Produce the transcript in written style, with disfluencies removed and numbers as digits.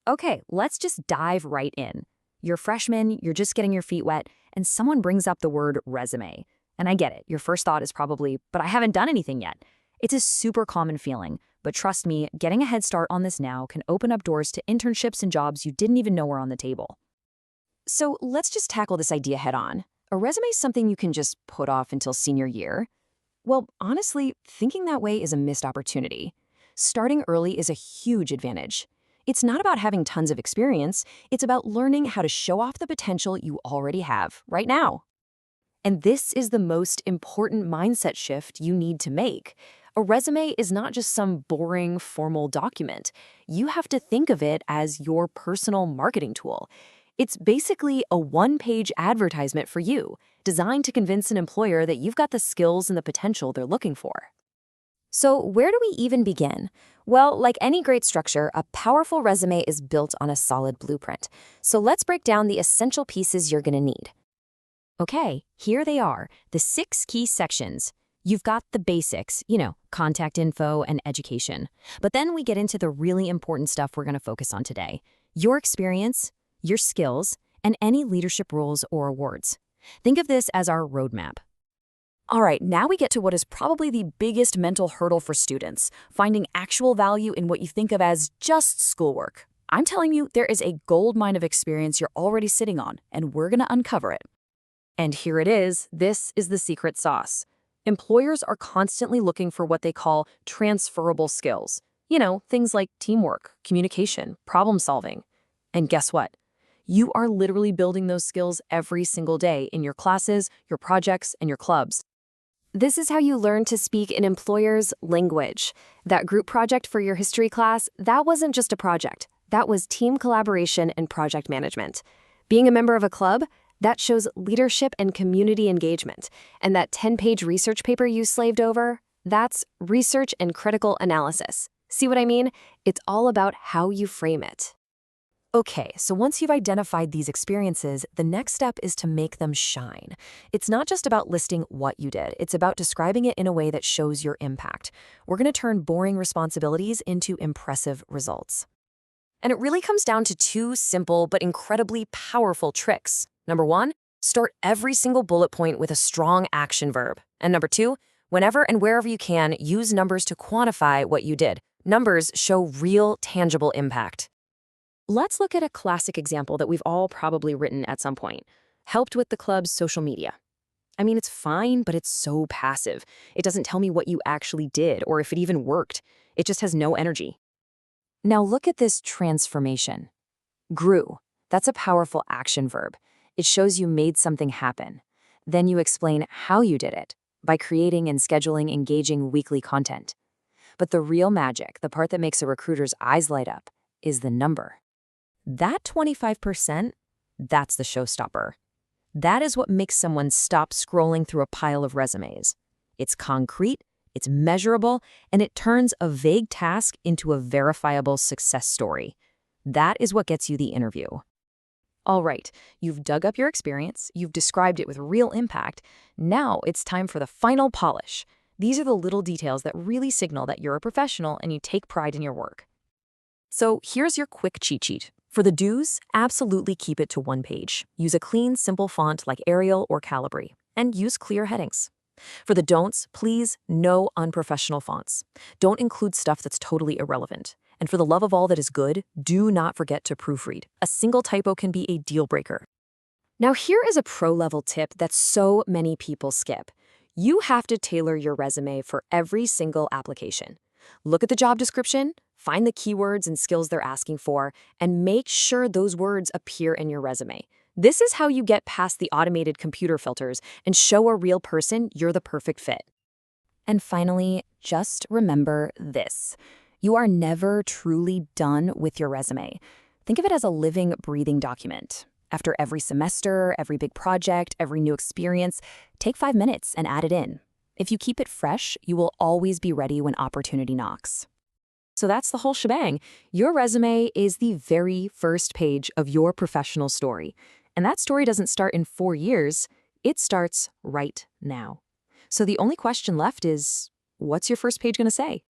Okay, let's just dive right in. You're a freshman, you're just getting your feet wet, and someone brings up the word resume. And I get it, your first thought is probably, but I haven't done anything yet. It's a super common feeling, but trust me, getting a head start on this now can open up doors to internships and jobs you didn't even know were on the table. So let's just tackle this idea head on. A resume is something you can just put off until senior year. Well, honestly, thinking that way is a missed opportunity. Starting early is a huge advantage. It's not about having tons of experience, it's about learning how to show off the potential you already have right now. And this is the most important mindset shift you need to make. A resume is not just some boring, formal document. You have to think of it as your personal marketing tool. It's basically a one-page advertisement for you, designed to convince an employer that you've got the skills and the potential they're looking for. So where do we even begin? Well, like any great structure, a powerful resume is built on a solid blueprint. So let's break down the essential pieces you're going to need. Okay, here they are, the 6 key sections. You've got the basics, contact info and education. But then we get into the really important stuff we're going to focus on today. Your experience, your skills, and any leadership roles or awards. Think of this as our roadmap. All right, now we get to what is probably the biggest mental hurdle for students, finding actual value in what you think of as just schoolwork. I'm telling you, there is a gold mine of experience you're already sitting on, and we're going to uncover it. And here it is. This is the secret sauce. Employers are constantly looking for what they call transferable skills. Things like teamwork, communication, problem solving. And guess what? You are literally building those skills every single day in your classes, your projects, and your clubs. This is how you learn to speak an employer's language. That group project for your history class, that wasn't just a project. That was team collaboration and project management. Being a member of a club, that shows leadership and community engagement. And that 10-page research paper you slaved over, that's research and critical analysis. See what I mean? It's all about how you frame it. Okay, so once you've identified these experiences, the next step is to make them shine. It's not just about listing what you did, it's about describing it in a way that shows your impact. We're going to turn boring responsibilities into impressive results. And it really comes down to 2 simple but incredibly powerful tricks. Number 1, start every single bullet point with a strong action verb. And number 2, whenever and wherever you can, use numbers to quantify what you did. Numbers show real, tangible impact. Let's look at a classic example that we've all probably written at some point. Helped with the club's social media. I mean, it's fine, but it's so passive. It doesn't tell me what you actually did or if it even worked. It just has no energy. Now look at this transformation. Grew. That's a powerful action verb. It shows you made something happen. Then you explain how you did it by creating and scheduling engaging weekly content. But the real magic, the part that makes a recruiter's eyes light up, is the number. That 25%, that's the showstopper. That is what makes someone stop scrolling through a pile of resumes. It's concrete, it's measurable, and it turns a vague task into a verifiable success story. That is what gets you the interview. All right, you've dug up your experience, you've described it with real impact. Now it's time for the final polish. These are the little details that really signal that you're a professional and you take pride in your work. So here's your quick cheat sheet. For the do's, absolutely keep it to 1 page. Use a clean, simple font like Arial or Calibri, and use clear headings. For the don'ts, please, no unprofessional fonts. Don't include stuff that's totally irrelevant. And for the love of all that is good, do not forget to proofread. A single typo can be a deal breaker. Now here is a pro-level tip that so many people skip. You have to tailor your resume for every single application. Look at the job description, find the keywords and skills they're asking for, and make sure those words appear in your resume. This is how you get past the automated computer filters and show a real person you're the perfect fit. And finally, just remember this. You are never truly done with your resume. Think of it as a living, breathing document. After every semester, every big project, every new experience, take 5 minutes and add it in. If you keep it fresh, you will always be ready when opportunity knocks. So that's the whole shebang. Your resume is the very first page of your professional story. And that story doesn't start in 4 years, it starts right now. So the only question left is, what's your first page going to say?